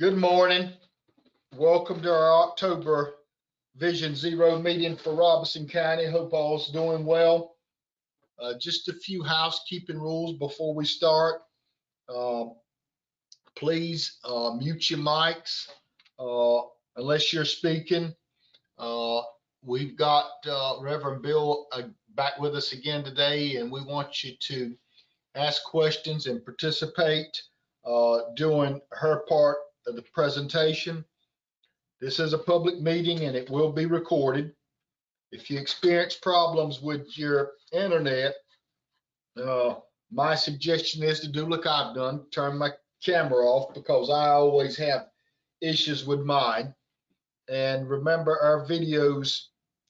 Good morning. Welcome to our October Vision Zero meeting for Robeson County. Hope all's doing well. Just a few housekeeping rules before we start. Please mute your mics unless you're speaking. We've got Reverend Bill back with us again today, and we want you to ask questions and participate during her part of the presentation. This is a public meeting and it will be recorded. If you experience problems with your internet, my suggestion is to do like I've done, turn my camera off, because I always have issues with mine. And remember, our videos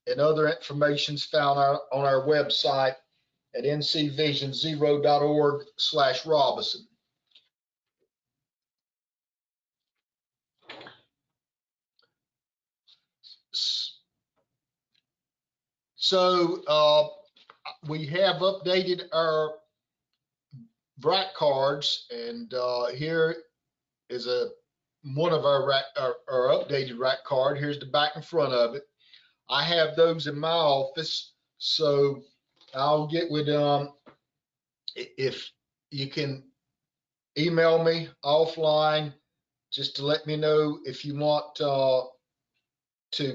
and other information is found on our website at ncvisionzero.org/Robeson. So we have updated our RAC cards, and here is one of our updated RAC card. Here's the back and front of it. I have those in my office, so I'll get with if you can email me offline just to let me know if you want to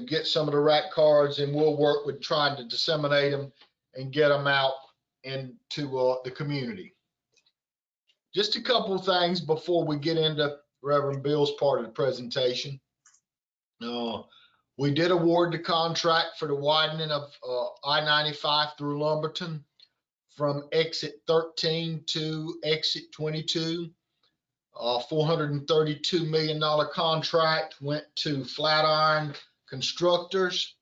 get some of the RAC cards, and we'll work with trying to disseminate them and get them out into the community. Just a couple of things before we get into Reverend Bill's part of the presentation. We did award the contract for the widening of I-95 through Lumberton from exit 13 to exit 22. $432 million contract went to Flatiron Constructors,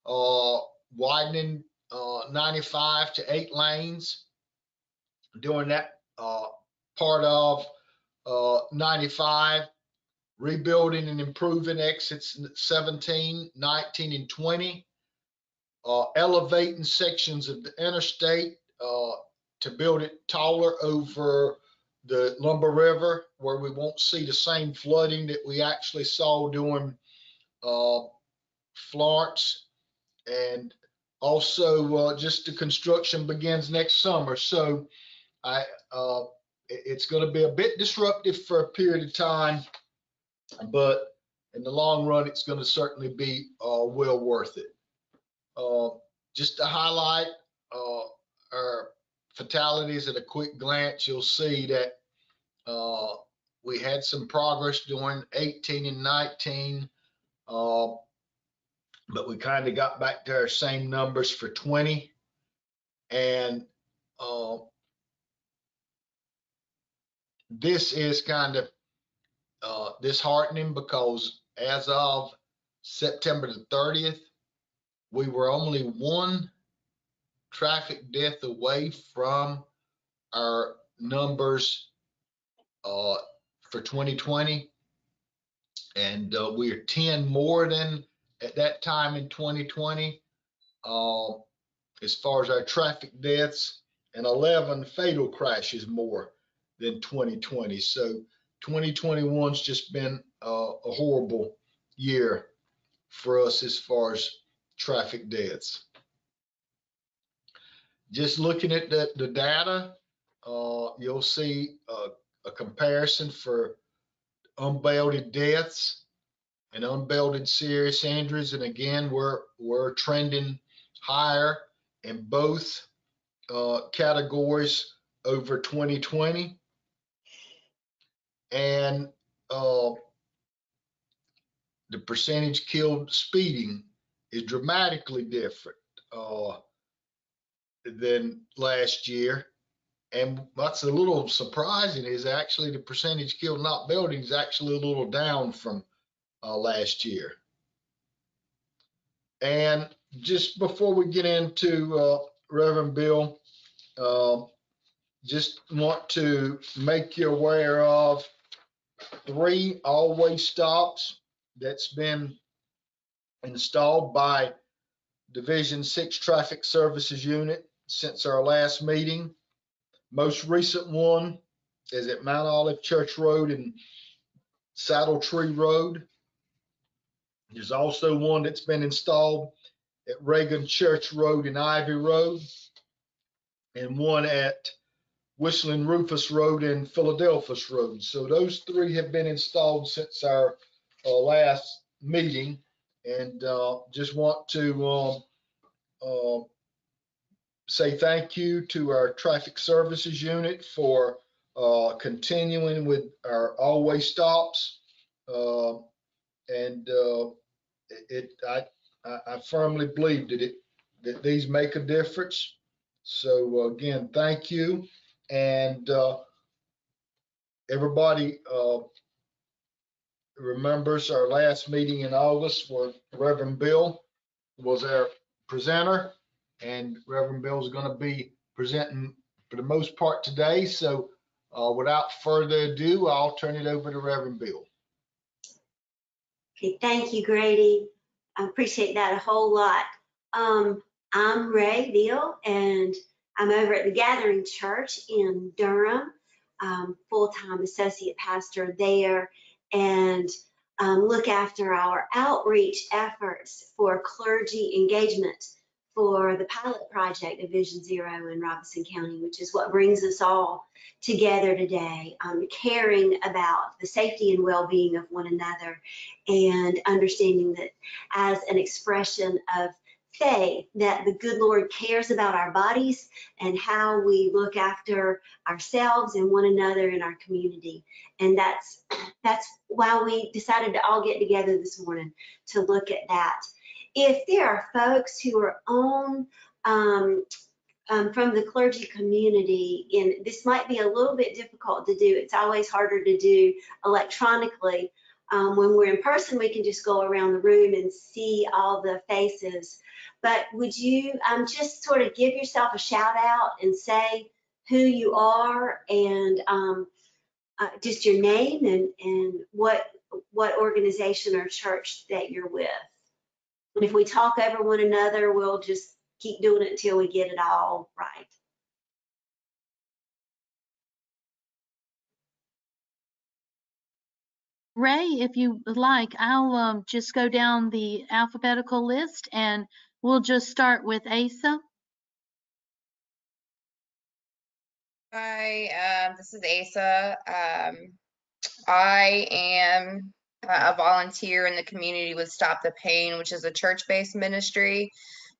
widening 95 to 8 lanes. During that part of 95, rebuilding and improving exits 17, 19, and 20, elevating sections of the interstate to build it taller over the Lumber River, where we won't see the same flooding that we actually saw during Florence. And also just the construction begins next summer. So it's going to be a bit disruptive for a period of time, but in the long run, it's going to certainly be well worth it. Just to highlight our fatalities at a quick glance, you'll see that we had some progress during 18 and 19, but we kind of got back to our same numbers for 20. And this is kind of disheartening, because as of September the 30th, we were only one traffic death away from our numbers for 2020, and we are 10 more than at that time in 2020 as far as our traffic deaths, and 11 fatal crashes more than 2020. So 2021's just been a horrible year for us as far as traffic deaths. Just looking at the data, you'll see a comparison for unbelted deaths and unbelted serious injuries, and again, we're trending higher in both categories over 2020. And the percentage killed speeding is dramatically different than last year. And what's a little surprising is actually the percentage killed not belting is actually a little down from last year. And just before we get into Reverend Bill, just want to make you aware of 3 all-way stops that's been installed by Division 6 Traffic Services Unit since our last meeting. Most recent one is at Mount Olive Church Road in Saddle Tree Road. There's also one that's been installed at Reagan Church Road and Ivy Road, and one at Whistling Rufus Road and Philadelphus Road. So those three have been installed since our last meeting, and just want to say thank you to our traffic services unit for continuing with our always stops. And I firmly believe that these make a difference. So again, thank you. And everybody remembers our last meeting in August where Reverend Bill was our presenter, and Reverend Bill is going to be presenting for the most part today. So without further ado, I'll turn it over to Reverend Bill. Okay, thank you, Grady. I appreciate that a whole lot. I'm Ray Beal, and I'm over at the Gathering Church in Durham, full-time associate pastor there, and look after our outreach efforts for clergy engagement for the pilot project of Vision Zero in Robeson County, which is what brings us all together today, caring about the safety and well-being of one another, and understanding that as an expression of faith, that the good Lord cares about our bodies and how we look after ourselves and one another in our community. And that's why we decided to all get together this morning to look at that. If there are folks who are on from the clergy community, and this might be a little bit difficult to do, it's always harder to do electronically. When we're in person, we can just go around the room and see all the faces. But would you just sort of give yourself a shout out and say who you are and just your name and what organization or church that you're with? And if we talk over one another, we'll just keep doing it until we get it all right. Ray, if you like, I'll just go down the alphabetical list and we'll just start with Asa. Hi, this is Asa. I am a volunteer in the community with Stop the Pain, which is a church-based ministry.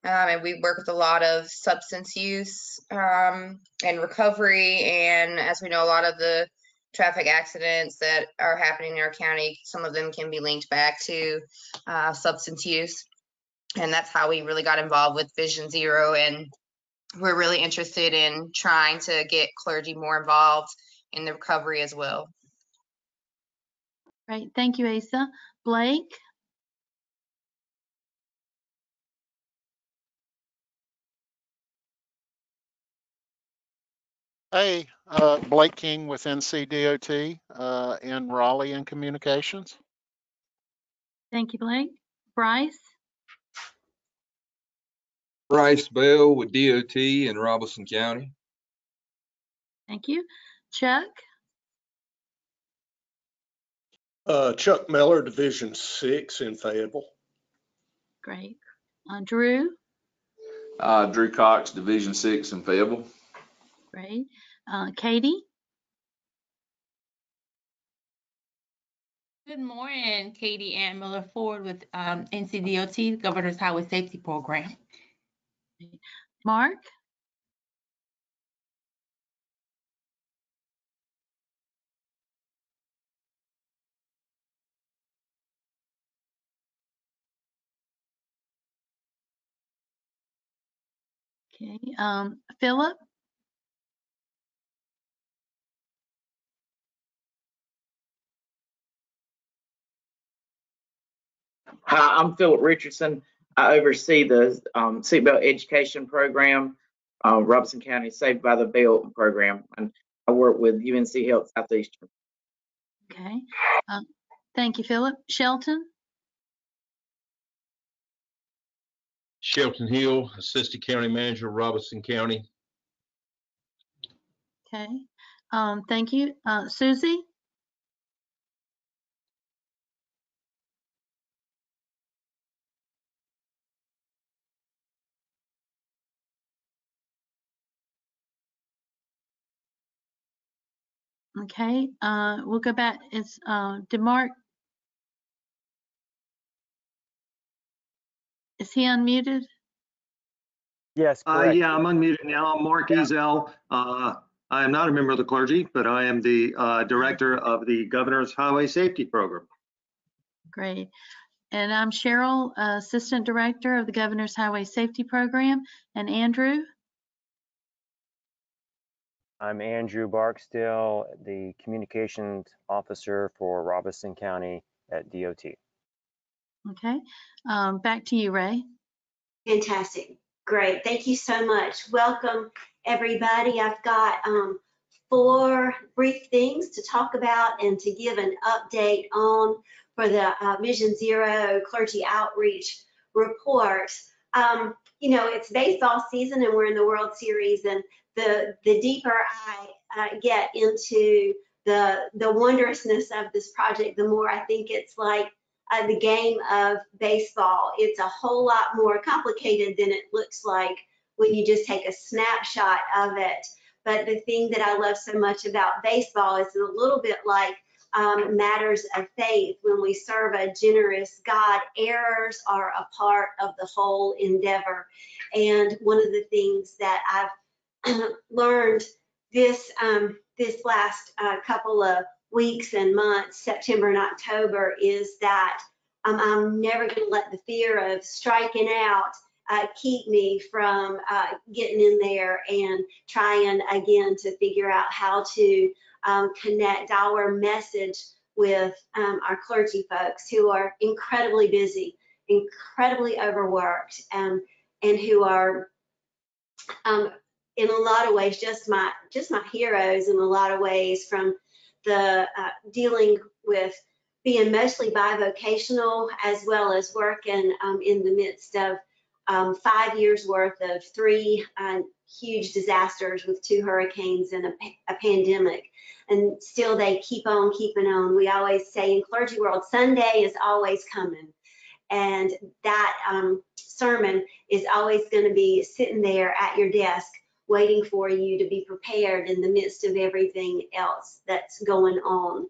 And we work with a lot of substance use and recovery. And as we know, a lot of the traffic accidents that are happening in our county, some of them can be linked back to substance use. And that's how we really got involved with Vision Zero. And we're really interested in trying to get clergy more involved in the recovery as well. Right, thank you, Asa. Blake? Hey, Blake King with NCDOT in Raleigh and Communications. Thank you, Blake. Bryce? Bryce Bell with DOT in Robeson County. Thank you. Chuck? Chuck Miller, Division 6 in Fayetteville. Great. Drew? Drew Cox, Division 6 in Fayetteville. Great. Katie? Good morning, Katie Ann Miller Ford with NCDOT, Governor's Highway Safety Program. Mark? Okay. Philip? Hi, I'm Philip Richardson. I oversee the seatbelt education program, Robeson County Saved by the Bell program, and I work with UNC Health Southeastern. Okay. Thank you, Philip. Shelton? Shelton Hill, Assistant County Manager, Robeson County. Okay. Thank you. Susie? Okay, we'll go back. It's DeMarc. Is he unmuted? Yes, correct. Yeah, I'm unmuted now. I'm Mark Ezel. I am not a member of the clergy, but I am the director of the Governor's Highway Safety Program. Great. And I'm Cheryl, Assistant Director of the Governor's Highway Safety Program. And Andrew? I'm Andrew Barksdale, the Communications Officer for Robeson County at DOT. Okay, back to you, Ray. Fantastic. Great. Thank you so much. Welcome, everybody. I've got 4 brief things to talk about and to give an update on for the Vision Zero Clergy Outreach Report. You know, it's baseball season and we're in the World Series, and the deeper I get into the wondrousness of this project, the more I think it's like the game of baseball. It's a whole lot more complicated than it looks like when you just take a snapshot of it. But the thing that I love so much about baseball is a little bit like matters of faith. When we serve a generous God, errors are a part of the whole endeavor. And one of the things that I've learned this last couple of weeks and months, September and October, is that I'm never going to let the fear of striking out keep me from getting in there and trying again to figure out how to connect our message with our clergy folks who are incredibly busy, incredibly overworked, and who are in a lot of ways just my heroes in a lot of ways, from the dealing with being mostly bivocational as well as working in the midst of 5 years worth of 3 huge disasters with 2 hurricanes and a pandemic. And still they keep on keeping on. We always say in clergy world, Sunday is always coming. And that sermon is always going to be sitting there at your desk waiting for you to be prepared in the midst of everything else that's going on.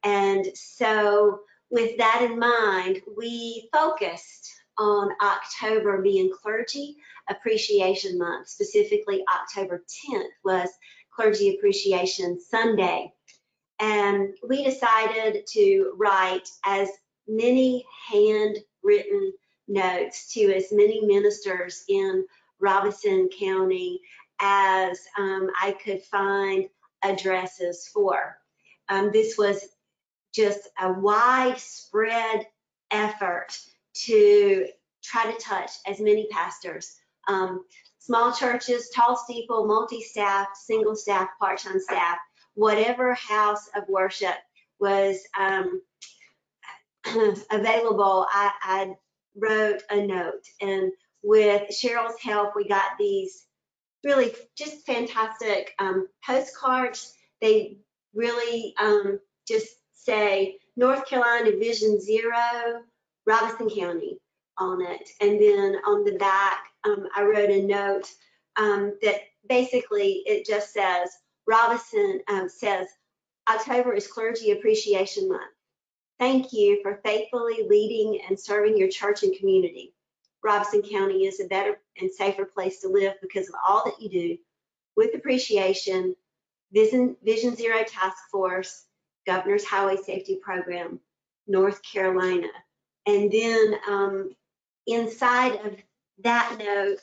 And so with that in mind, we focused on October being Clergy Appreciation Month. Specifically, October 10th was Clergy Appreciation Sunday. And we decided to write as many handwritten notes to as many ministers in Robeson County as I could find addresses for. This was just a widespread effort to try to touch as many pastors, small churches, tall steeple, multi-staff, single staff, part-time staff, whatever house of worship was available. I wrote a note, and with Cheryl's help, we got these really just fantastic postcards. They really just say North Carolina Vision Zero, Robeson County on it. And then on the back, I wrote a note that basically it just says, Robeson says, October is Clergy Appreciation Month. Thank you for faithfully leading and serving your church and community. Robeson County is a better and safer place to live because of all that you do. With appreciation, Vision Zero Task Force, Governor's Highway Safety Program, North Carolina. And then inside of that note,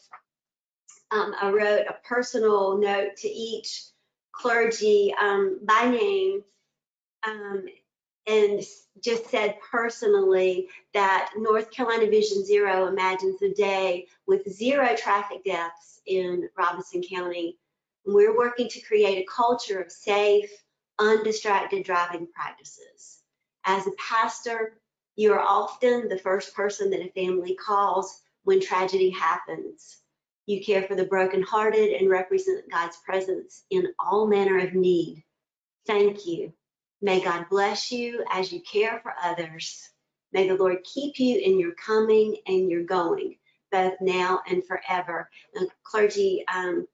I wrote a personal note to each clergy by name, and just said personally that North Carolina Vision Zero imagines a day with 0 traffic deaths in Robeson County. We're working to create a culture of safe, undistracted driving practices. As a pastor, you are often the first person that a family calls when tragedy happens. You care for the brokenhearted and represent God's presence in all manner of need. Thank you. May God bless you as you care for others. May the Lord keep you in your coming and your going, both now and forever. And clergy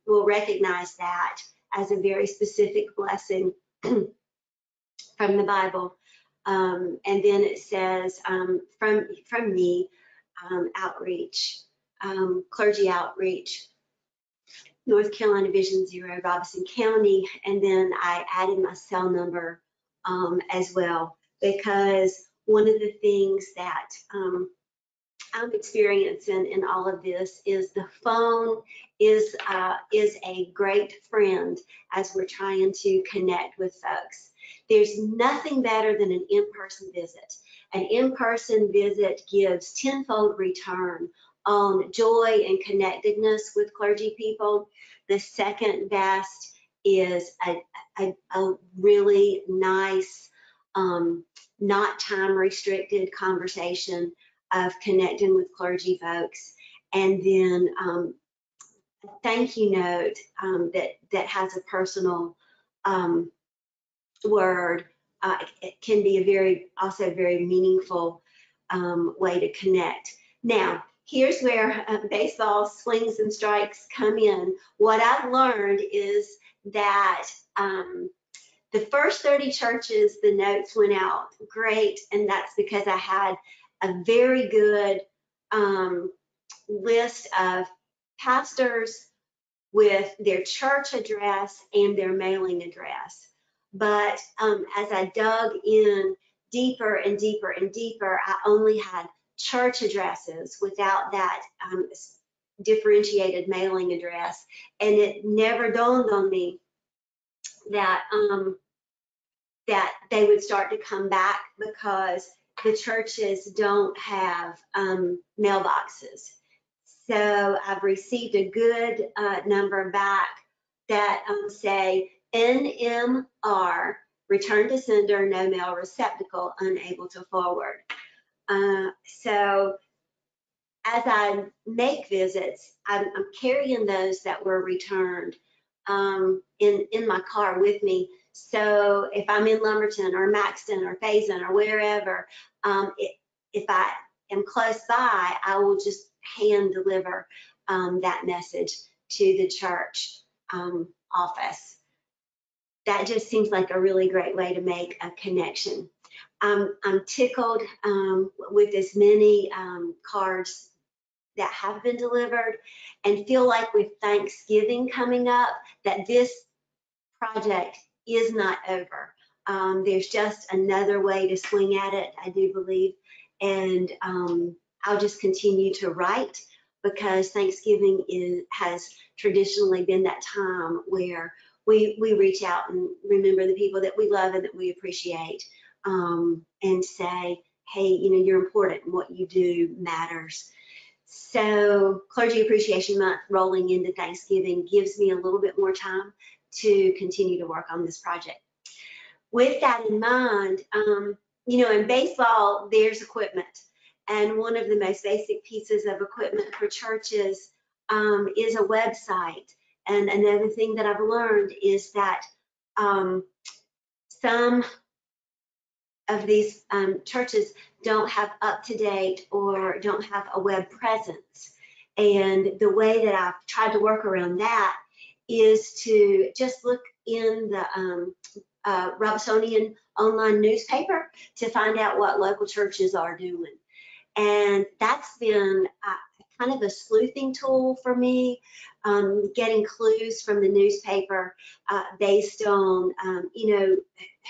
will recognize that as a very specific blessing from the Bible. And then it says from me, outreach, clergy outreach, North Carolina Division 0, Robeson County. And then I added my cell number as well, because one of the things that I'm experiencing in all of this is the phone is a great friend as we're trying to connect with folks. There's nothing better than an in-person visit. An in-person visit gives tenfold return on joy and connectedness with clergy people. The second best is a really nice, not time restricted conversation of connecting with clergy folks. And then a thank you note that has a personal word. It can be also very meaningful way to connect. Now, here's where baseball swings and strikes come in. What I've learned is that the first 30 churches, the notes went out great, and that's because I had a very good list of pastors with their church address and their mailing address. But as I dug in deeper and deeper and deeper, I only had church addresses without that differentiated mailing address. And it never dawned on me that that they would start to come back because the churches don't have mailboxes. So I've received a good number back that say NMR, return to sender, no mail receptacle, unable to forward. So as I make visits, I'm carrying those that were returned in my car with me. So if I'm in Lumberton or Maxton or Faison or wherever, if I am close by, I will just hand deliver that message to the church office. That just seems like a really great way to make a connection. I'm tickled with as many cards that have been delivered, and feel like with Thanksgiving coming up, that this project is not over. There's just another way to swing at it, I do believe. And I'll just continue to write, because Thanksgiving has traditionally been that time where we reach out and remember the people that we love and that we appreciate, and say, hey, you're important and what you do matters. So Clergy Appreciation Month rolling into Thanksgiving gives me a little bit more time to continue to work on this project. With that in mind, in baseball, there's equipment. And one of the most basic pieces of equipment for churches is a website. And another thing that I've learned is that some of these churches don't have up-to-date or don't have a web presence. And the way that I've tried to work around that is to just look in the Robesonian online newspaper to find out what local churches are doing. And that's been kind of a sleuthing tool for me, getting clues from the newspaper based on,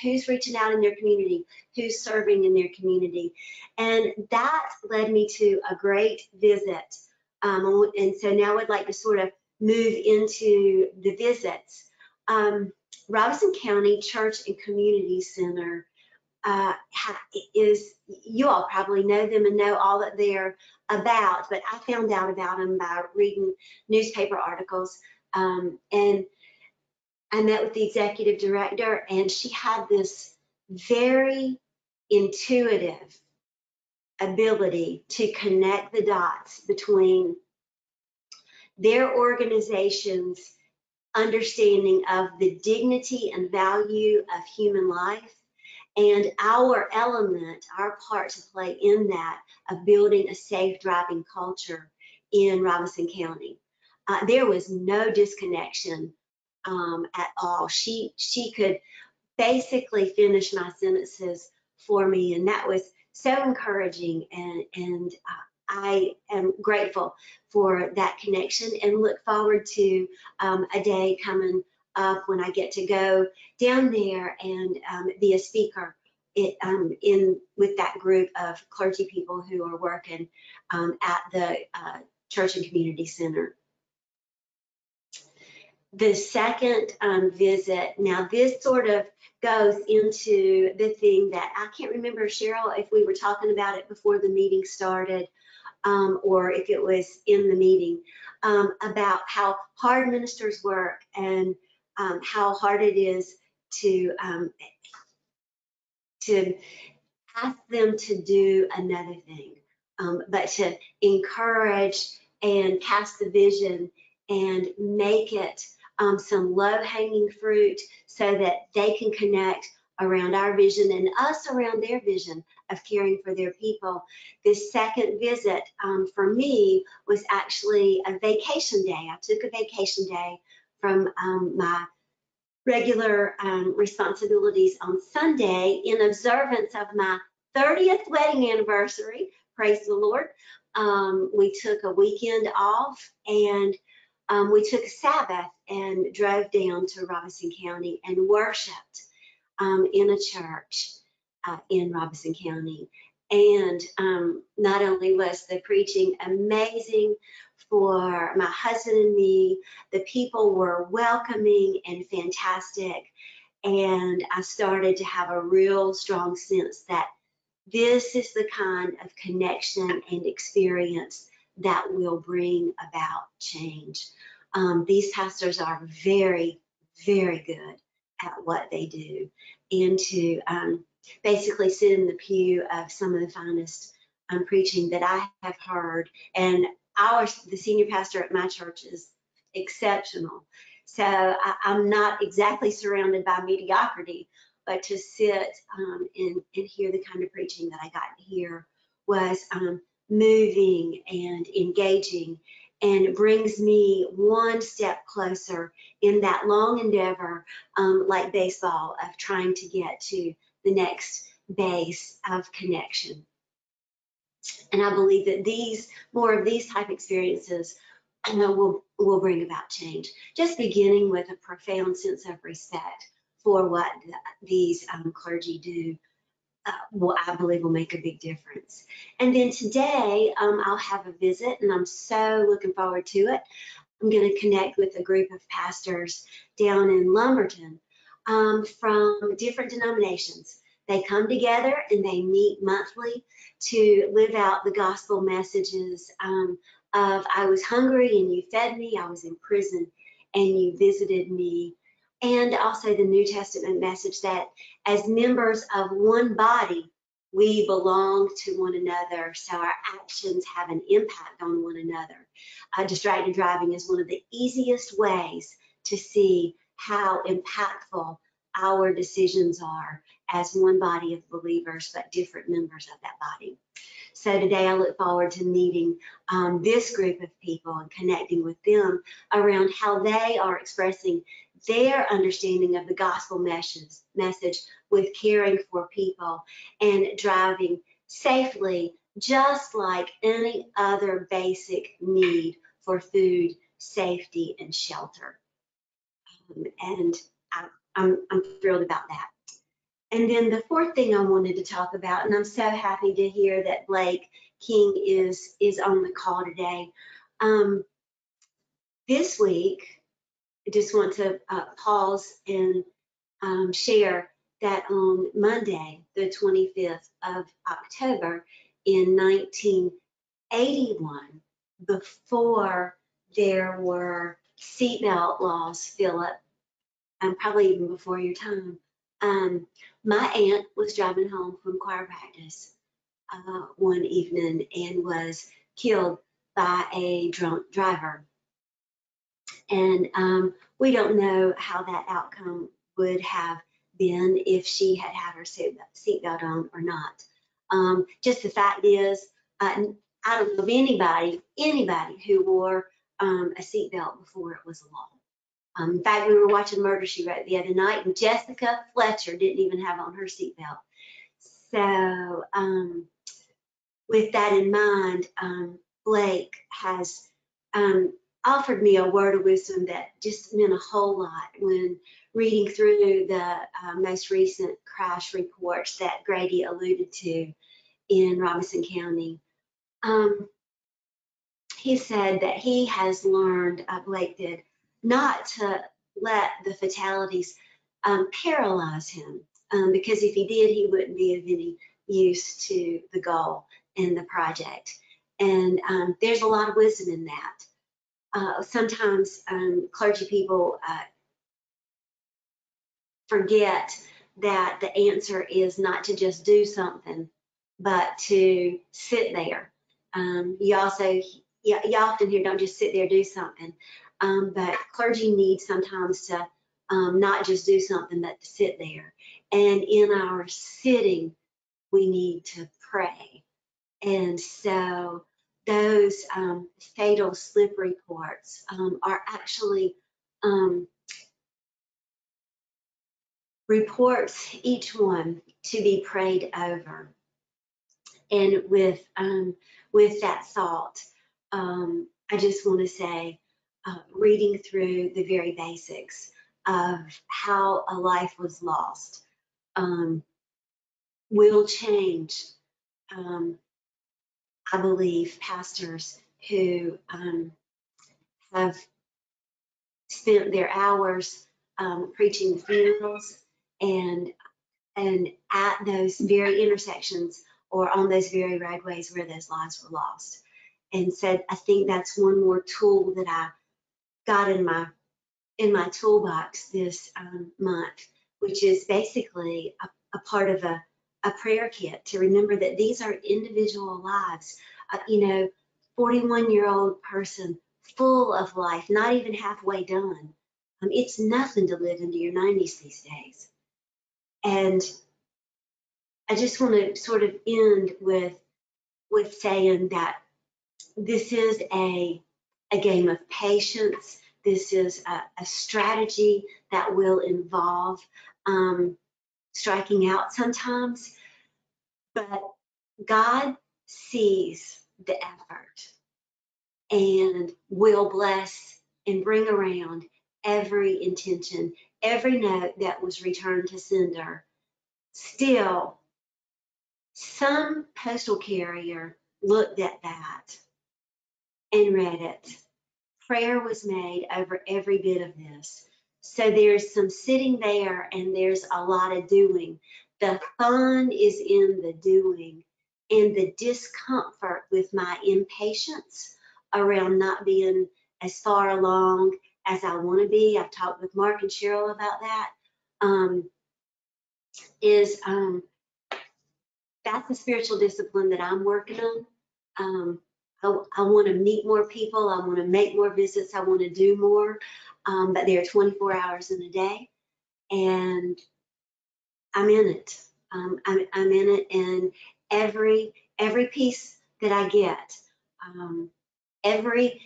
who's reaching out in their community, who's serving in their community. And that led me to a great visit. And so now I'd like to sort of move into the visits. Robeson County Church and Community Center you all probably know them and know all that they're about, but I found out about them by reading newspaper articles. And I met with the executive director, and she had this very intuitive ability to connect the dots between their organization's understanding of the dignity and value of human life and our element, our part to play in that, of building a safe driving culture in Robeson County. There was no disconnection at all. She could basically finished my sentences for me, and that was so encouraging, and I am grateful for that connection and look forward to a day coming up when I get to go down there and be a speaker with that group of clergy people who are working at the Church and Community Center. The second visit, now this sort of goes into the thing that I can't remember, Cheryl, if we were talking about it before the meeting started or if it was in the meeting, about how hard ministers work and how hard it is to ask them to do another thing, but to encourage and cast the vision and make it some low-hanging fruit so that they can connect around our vision and us around their vision of caring for their people. This second visit for me was actually a vacation day. I took a vacation day from my regular responsibilities on Sunday in observance of my 30th wedding anniversary. Praise the Lord. We took a weekend off, and we took a Sabbath and drove down to Robeson County and worshiped in a church in Robeson County. And not only was the preaching amazing for my husband and me, the people were welcoming and fantastic. And I started to have a real strong sense that this is the kind of connection and experience that will bring about change. These pastors are very, very good at what they do, and to basically sit in the pew of some of the finest preaching that I have heard. And the senior pastor at my church is exceptional. So I'm not exactly surrounded by mediocrity, but to sit and hear the kind of preaching that I got to hear was moving and engaging, and it brings me one step closer in that long endeavor, like baseball, of trying to get to the next base of connection. And I believe that more of these type experiences will bring about change, just beginning with a profound sense of respect for what these clergy do. I believe will make a big difference. And then today I'll have a visit, and I'm so looking forward to it. I'm going to connect with a group of pastors down in Lumberton from different denominations. They come together and they meet monthly to live out the gospel messages of I was hungry and you fed me, I was in prison and you visited me, and also the New Testament message that as members of one body, we belong to one another, so our actions have an impact on one another. Distracted driving is one of the easiest ways to see how impactful our decisions are as one body of believers, but different members of that body. So today I look forward to meeting this group of people and connecting with them around how they are expressing their understanding of the gospel message with caring for people and driving safely, just like any other basic need for food, safety, and shelter. And I'm thrilled about that. And then the fourth thing I wanted to talk about, and I'm so happy to hear that Blake King is on the call today. This week, I just want to pause and share that on Monday, the 25th of October in 1981, before there were seatbelt laws, Philip, and probably even before your time, my aunt was driving home from choir practice one evening and was killed by a drunk driver. And we don't know how that outcome would have been if she had had her seatbelt on or not. Just the fact is, I don't know of anybody who wore a seatbelt before it was a law. In fact, we were watching Murder, She Wrote the other night, and Jessica Fletcher didn't even have on her seatbelt. So with that in mind, Blake has offered me a word of wisdom that just meant a whole lot when reading through the most recent crash reports that Grady alluded to in Robeson County. He said that he has learned, Blake did, not to let the fatalities paralyze him, because if he did, he wouldn't be of any use to the goal and the project. And there's a lot of wisdom in that. Sometimes clergy people forget that the answer is not to just do something, but to sit there. You often hear, don't just sit there, do something. But clergy need sometimes to not just do something, but to sit there. And in our sitting, we need to pray. And so those fatal slip reports are actually reports, each one to be prayed over. And with that thought, I just want to say, reading through the very basics of how a life was lost will change, I believe, pastors who have spent their hours preaching the funerals and at those very intersections or on those very roadways where those lives were lost. And so I think that's one more tool that I got in my toolbox this month, which is basically a part of a prayer kit to remember that these are individual lives. 41-year-old person full of life, not even halfway done. It's nothing to live into your 90s these days. And I just want to sort of end with saying that this is a game of patience. This is a strategy that will involve striking out sometimes, but God sees the effort and will bless and bring around every intention, every note that was returned to sender. Still, some postal carrier looked at that and read it. Prayer was made over every bit of this. So there's some sitting there and there's a lot of doing. The fun is in the doing and the discomfort with my impatience around not being as far along as I want to be. I've talked with Mark and Cheryl about that. That's the spiritual discipline that I'm working on. I want to meet more people. I want to make more visits. I want to do more. But there are 24 hours in a day, and I'm in it. I'm in it, and every piece that I get, every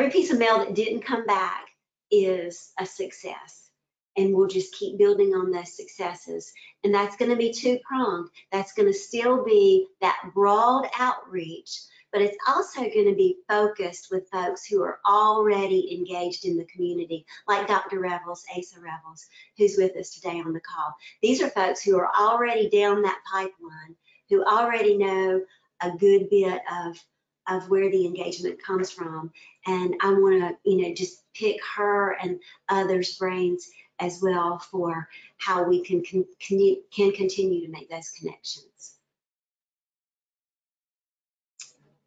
piece of mail that didn't come back is a success. And we'll just keep building on those successes. And that's going to be two-pronged. That's going to still be that broad outreach, but it's also going to be focused with folks who are already engaged in the community, like Dr. Revels, Asa Revels, who's with us today on the call. These are folks who are already down that pipeline, who already know a good bit of where the engagement comes from. And I want to, just pick her and others' brains as well for how we can continue to make those connections.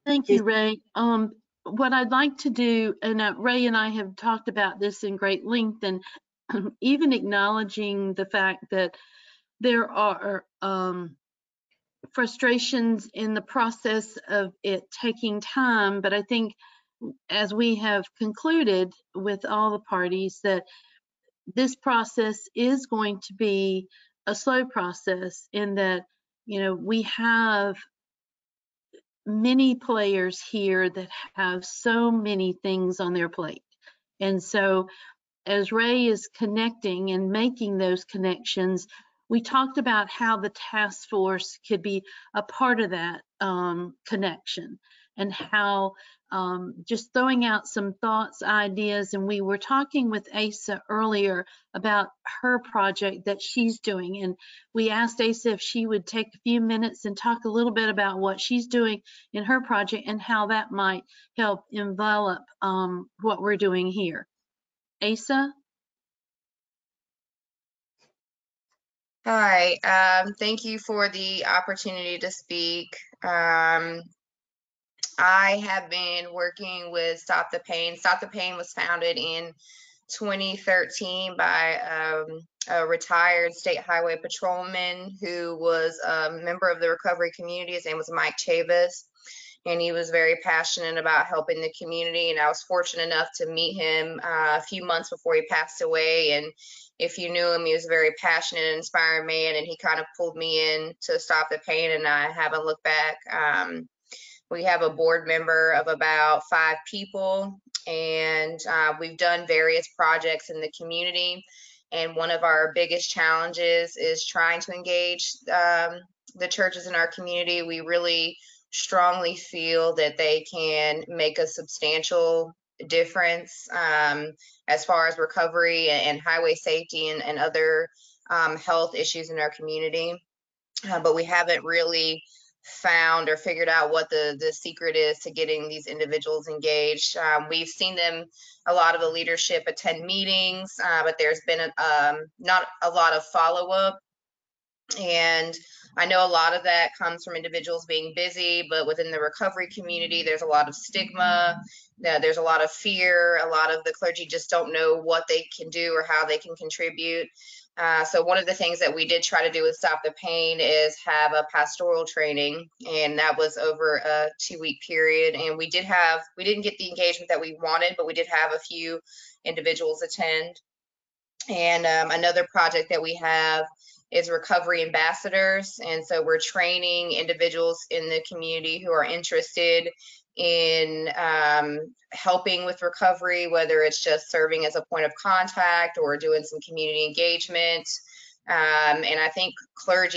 Thank you, Ray. What I'd like to do, and Ray and I have talked about this in great length, and even acknowledging the fact that there are frustrations in the process of it taking time, but I think as we have concluded with all the parties that this process is going to be a slow process in that, we have many players here that have so many things on their plate. And so as Ray is connecting and making those connections, we talked about how the task force could be a part of that connection, and how just throwing out some thoughts, ideas. And we were talking with Asa earlier about her project that she's doing. And we asked Asa if she would take a few minutes and talk a little bit about what she's doing in her project and how that might help envelop what we're doing here. Asa? Hi, thank you for the opportunity to speak. I have been working with Stop the Pain. Stop the Pain was founded in 2013 by a retired state highway patrolman who was a member of the recovery community. His name was Mike Chavis, and he was very passionate about helping the community. And I was fortunate enough to meet him a few months before he passed away. And if you knew him, he was a very passionate and inspiring man, and he kind of pulled me in to Stop the Pain, and I haven't looked back. We have a board member of about 5 people, and we've done various projects in the community. And one of our biggest challenges is trying to engage the churches in our community. We really strongly feel that they can make a substantial difference as far as recovery and highway safety and other health issues in our community. But we haven't really found or figured out what the secret is to getting these individuals engaged. We've seen them, a lot of the leadership attend meetings, but there's been not a lot of follow-up. And I know a lot of that comes from individuals being busy, but within the recovery community, there's a lot of stigma. There's a lot of fear. A lot of the clergy just don't know what they can do or how they can contribute. So one of the things that we did try to do with Stop the Pain is have a pastoral training, and that was over a 2-week period. And we didn't get the engagement that we wanted, but we did have a few individuals attend. And another project that we have is recovery ambassadors. And so we're training individuals in the community who are interested in helping with recovery, whether it's just serving as a point of contact or doing some community engagement. And I think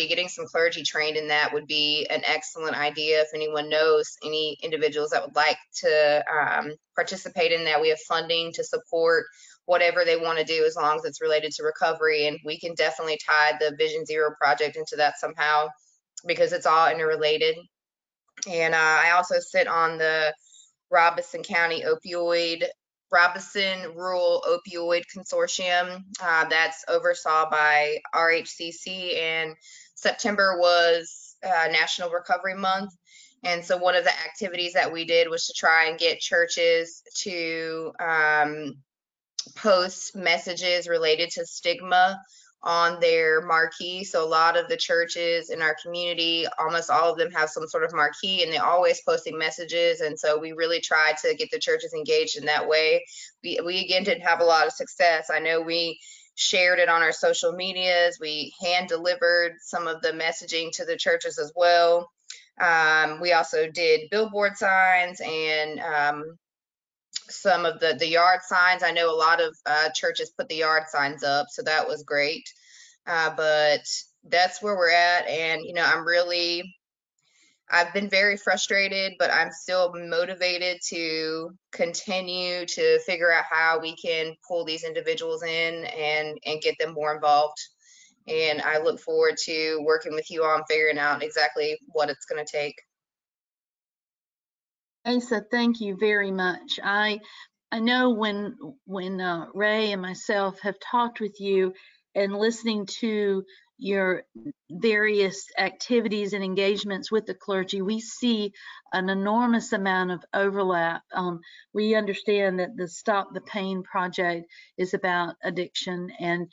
getting some clergy trained in that would be an excellent idea. If anyone knows any individuals that would like to participate in that, we have funding to support whatever they want to do, as long as it's related to recovery. And we can definitely tie the Vision Zero project into that somehow, because it's all interrelated. And I also sit on the Robeson Rural Opioid Consortium that's oversaw by RHCC, and September was National Recovery Month. And so one of the activities that we did was to try and get churches to post messages related to stigma on their marquee. So a lot of the churches in our community, almost all of them have some sort of marquee, and they're always posting messages. And so we really tried to get the churches engaged in that way. We again didn't have a lot of success. I know we shared it on our social medias. We hand delivered some of the messaging to the churches as well. We also did billboard signs and some of the yard signs. I know a lot of churches put the yard signs up, so that was great. But that's where we're at. And, I've been very frustrated, but I'm still motivated to continue to figure out how we can pull these individuals in and get them more involved. And I look forward to working with you on figuring out exactly what it's going to take. Asa, thank you very much. I know when Ray and myself have talked with you and listening to your various activities and engagements with the clergy, we see an enormous amount of overlap. We understand that the Stop the Pain project is about addiction, and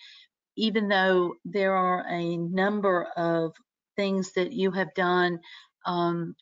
even though there are a number of things that you have done,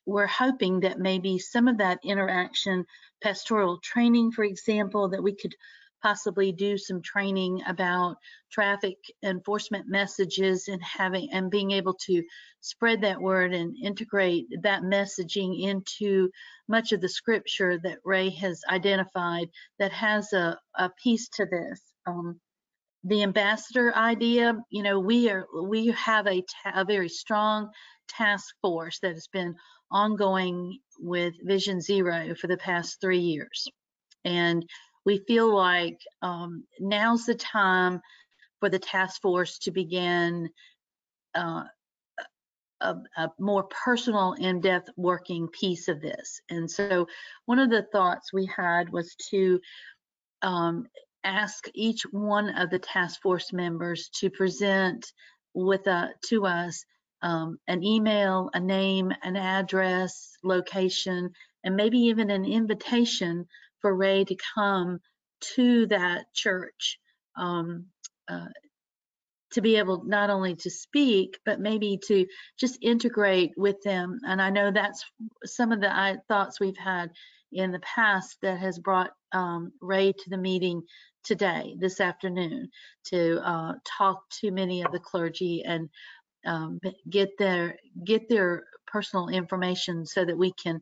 we're hoping that maybe some of that interaction, pastoral training, for example, that we could possibly do some training about traffic enforcement messages and being able to spread that word and integrate that messaging into much of the scripture that Ray has identified that has a piece to this. The ambassador idea, you know, we have a very strong task force that has been ongoing with Vision Zero for the past 3 years. And we feel like now's the time for the task force to begin a more personal, in-depth working piece of this. And so one of the thoughts we had was to ask each one of the task force members to present to us an email, a name, an address, location, and maybe even an invitation for Ray to come to that church, to be able not only to speak, but maybe to just integrate with them. And I know that's some of the thoughts we've had in the past that has brought Ray to the meeting today, this afternoon, to talk to many of the clergy and get their personal information so that we can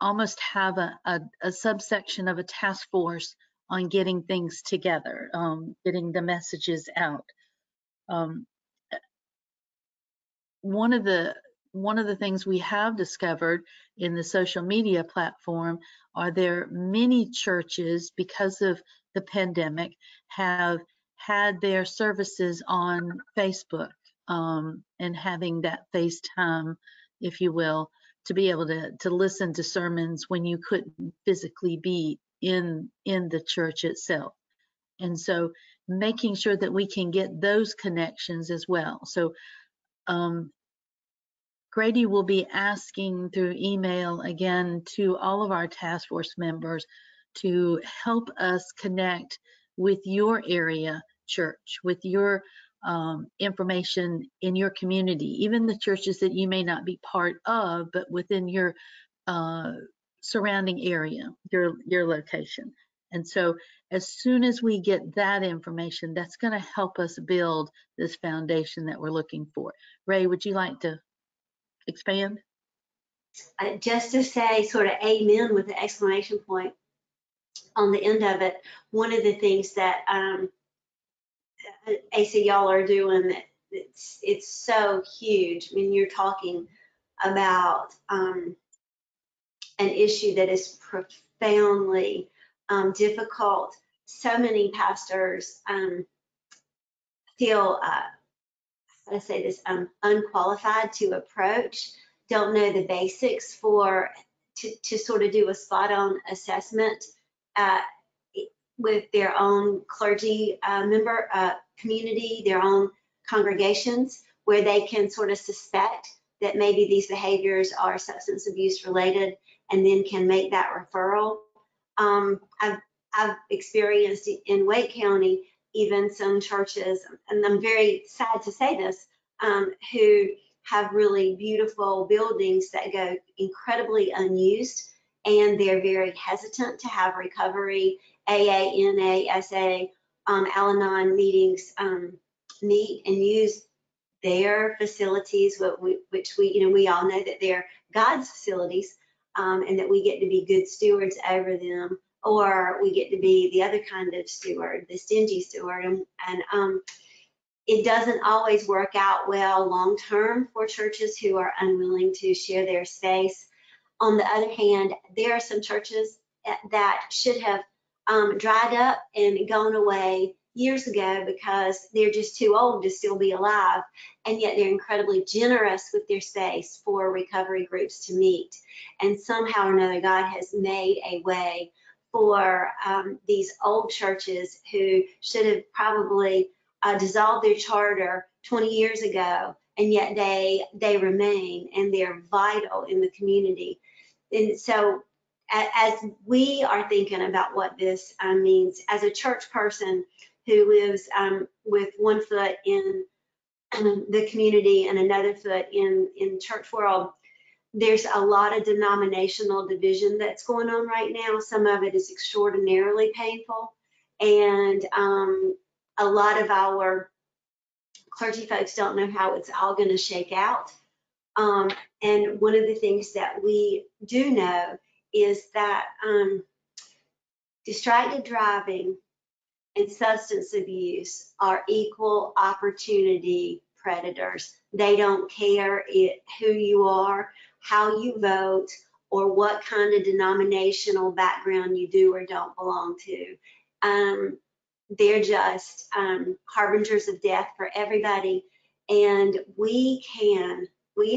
almost have a subsection of a task force on getting things together, getting the messages out. One of the things we have discovered in the social media platform are there many churches, because of the pandemic, have had their services on Facebook, and having that FaceTime, if you will, to be able to listen to sermons when you couldn't physically be in the church itself. And so making sure that we can get those connections as well. So Grady will be asking through email again to all of our task force members to help us connect with your area church, with your information in your community, even the churches that you may not be part of, but within your surrounding area, your location. And so as soon as we get that information, that's going to help us build this foundation that we're looking for. Ray, would you like to expand? Just to say sort of amen with the exclamation point on the end of it, one of the things that AC y'all are doing, that it's so huge. I mean, you're talking about an issue that is profoundly difficult. So many pastors feel, how to say this, unqualified to approach, don't know the basics to sort of do a spot on assessment with their own clergy member community, their own congregations, where they can sort of suspect that maybe these behaviors are substance abuse related, and then can make that referral. I've experienced in Wake County even some churches, and I'm very sad to say this, who have really beautiful buildings that go incredibly unused, and they're very hesitant to have recovery, AA, NA, SA, Al-Anon meetings meet and use their facilities, which we all know that they're God's facilities, and that we get to be good stewards over them, or we get to be the other kind of steward, the stingy steward, and it doesn't always work out well long term for churches who are unwilling to share their space. On the other hand, there are some churches that should have dried up and gone away years ago because they're just too old to still be alive, and yet they're incredibly generous with their space for recovery groups to meet. And somehow or another, God has made a way for these old churches who should have probably dissolved their charter 20 years ago, and yet they remain, and they're vital in the community. And so as we are thinking about what this means, as a church person who lives with one foot in the community and another foot in church world, there's a lot of denominational division that's going on right now. Some of it is extraordinarily painful, and a lot of our clergy folks don't know how it's all going to shake out. And one of the things that we do know is that distracted driving and substance abuse are equal opportunity predators. They don't care who you are, how you vote, or what kind of denominational background you do or don't belong to. They're just harbingers of death for everybody. And we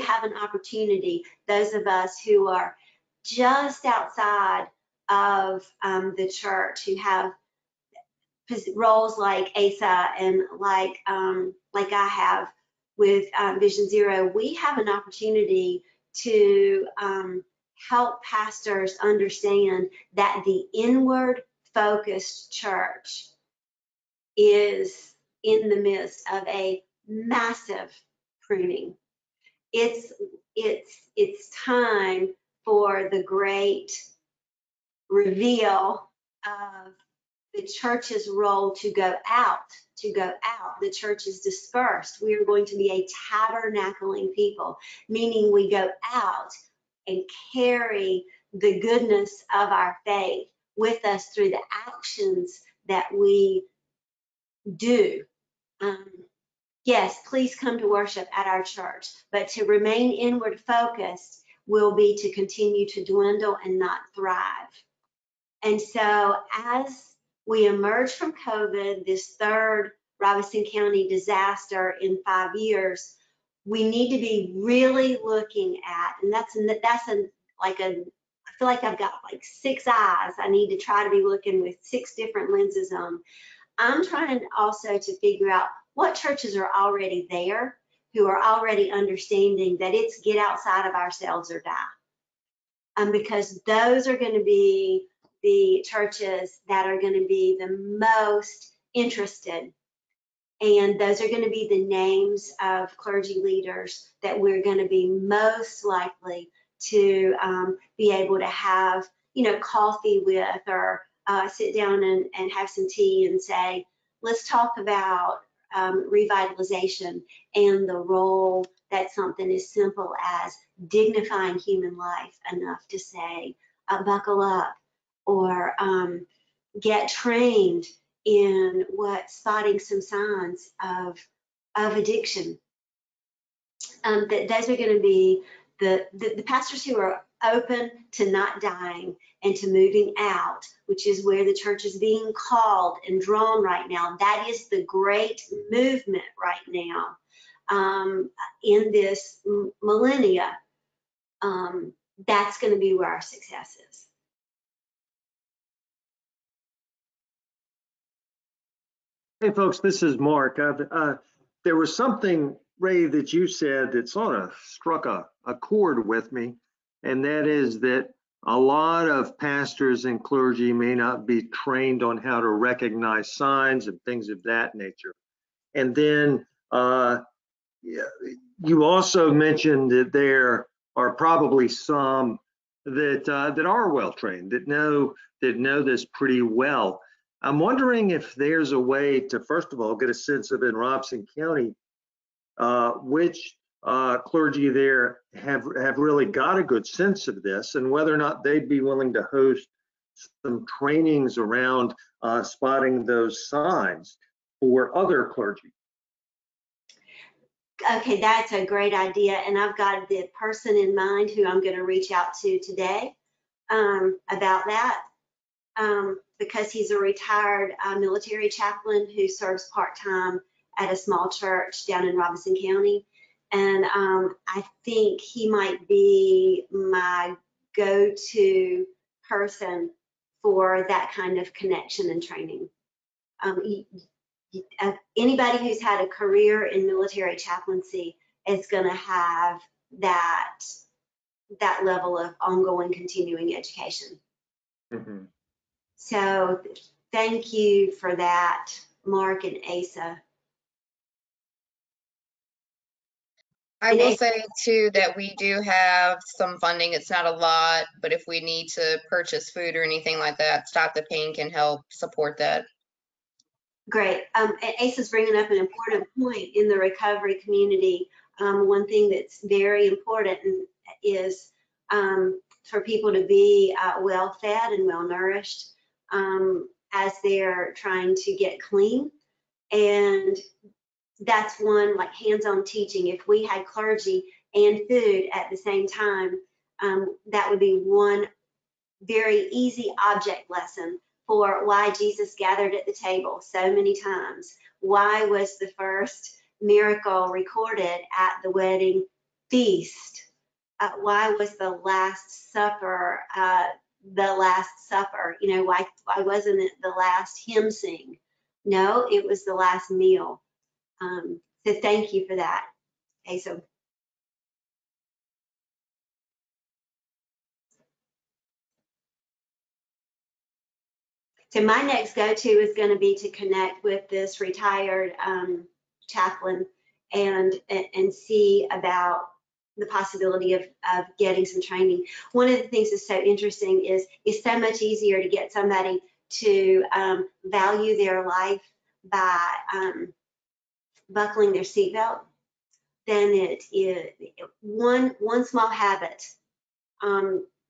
have an opportunity, those of us who are just outside of the church, who have roles like Asa and like I have with Vision Zero, we have an opportunity to help pastors understand that the inward focused church is in the midst of a massive pruning. It's time for the great reveal of the church's role to go out. The church is dispersed. We are going to be a tabernacling people, meaning we go out and carry the goodness of our faith with us through the actions that we do. Yes, please come to worship at our church, but to remain inward focused will be to continue to dwindle and not thrive. And so as we emerge from COVID, this third Robeson County disaster in 5 years, we need to be really looking at, and I feel like I've got like 6 eyes. I need to try to be looking with 6 different lenses on. I'm trying also to figure out what churches are already there, who are already understanding that it's get outside of ourselves or die. Because those are going to be the churches that are going to be the most interested. And those are going to be the names of clergy leaders that we're going to be most likely to be able to have, coffee with, or sit down and have some tea and say, let's talk about revitalization and the role that something as simple as dignifying human life enough to say, buckle up, or get trained in spotting some signs of addiction. Those are going to be the pastors who are open to not dying and to moving out, which is where the church is being called and drawn right now. That is the great movement right now in this millennia. That's going to be where our success is. Hey, folks, this is Mark. There was something, Ray, that you said that sort of struck a chord with me, and that is that a lot of pastors and clergy may not be trained on how to recognize signs and things of that nature. And then you also mentioned that there are probably some that are well trained, that know this pretty well. I'm wondering if there's a way to, first of all, get a sense of in Robeson County which clergy there have really got a good sense of this, and whether or not they'd be willing to host some trainings around spotting those signs for other clergy. Okay, that's a great idea, and I've got the person in mind who I'm going to reach out to today about that. Because he's a retired military chaplain who serves part-time at a small church down in Robeson County. And I think he might be my go-to person for that kind of connection and training. Anybody who's had a career in military chaplaincy is going to have that level of ongoing continuing education. Mm-hmm. So thank you for that, Mark and Asa. I will say too that we do have some funding. It's not a lot, but if we need to purchase food or anything like that, Stop the Pain can help support that. Great. And Asa's bringing up an important point in the recovery community. One thing that's very important is for people to be well fed and well nourished. as they're trying to get clean. And that's one, like hands-on teaching. If we had clergy and food at the same time, that would be one very easy object lesson for why Jesus gathered at the table so many times. Why was the first miracle recorded at the wedding feast? Why was the Last Supper the Last Supper? You know, why wasn't it the last hymn sing? No, it was the last meal. So thank you for that. Okay, so my next go-to is going to be to connect with this retired chaplain and see about the possibility of getting some training. One of the things that's so interesting is it's so much easier to get somebody to value their life by buckling their seatbelt than it is one small habit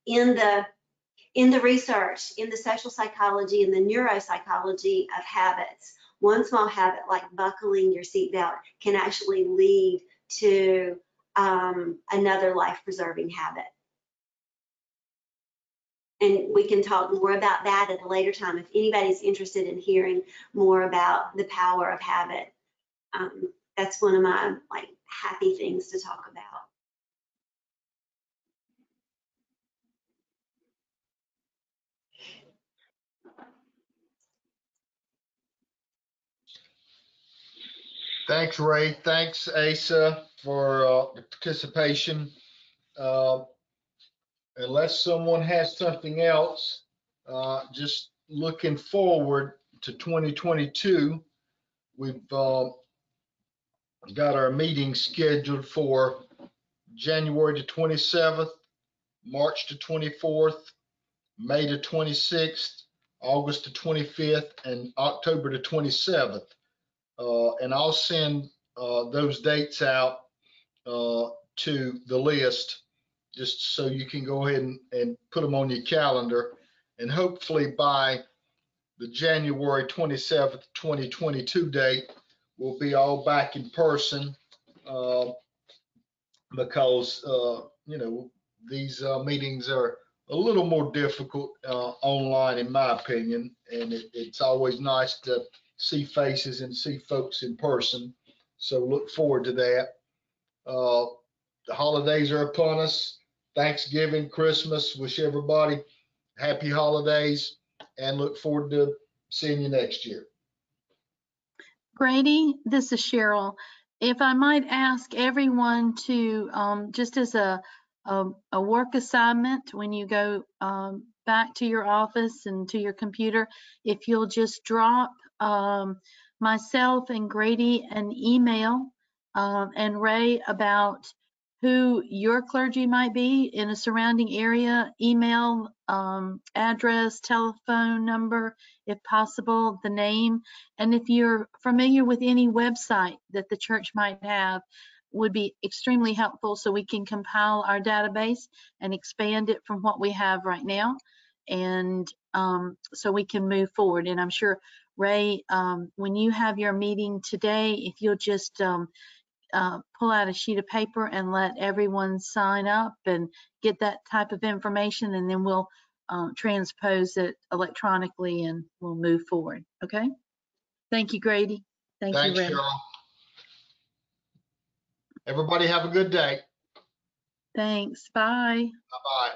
in the research, in the social psychology and the neuropsychology of habits. One small habit like buckling your seatbelt can actually lead to another life-preserving habit. And we can talk more about that at a later time if anybody's interested in hearing more about the power of habit. That's one of my happy things to talk about. Thanks, Ray. Thanks, Asa, for the participation. Unless someone has something else, just looking forward to 2022, we've got our meeting scheduled for January the 27th, March the 24th, May the 26th, August the 25th, and October the 27th. And I'll send those dates out to the list just so you can go ahead and put them on your calendar. And hopefully by the January 27th, 2022 date, we'll be all back in person because, you know, these meetings are a little more difficult online, in my opinion. And it's always nice to see faces and see folks in person. So look forward to that. The holidays are upon us. Thanksgiving, Christmas. Wish everybody happy holidays and look forward to seeing you next year. Grady, this is Cheryl. If I might ask everyone to, just as a work assignment, when you go back to your office and to your computer, if you'll just drop myself and Grady an email and Ray about who your clergy might be in a surrounding area, email, address, telephone number, if possible, the name. And if you're familiar with any website that the church might have, would be extremely helpful so we can compile our database and expand it from what we have right now. And so we can move forward. And I'm sure, Ray, when you have your meeting today, if you'll just pull out a sheet of paper and let everyone sign up and get that type of information, and then we'll transpose it electronically and we'll move forward. Okay. Thank you, Grady. Thanks, you, Ray. Cheryl. Everybody have a good day. Thanks. Bye. Bye-bye.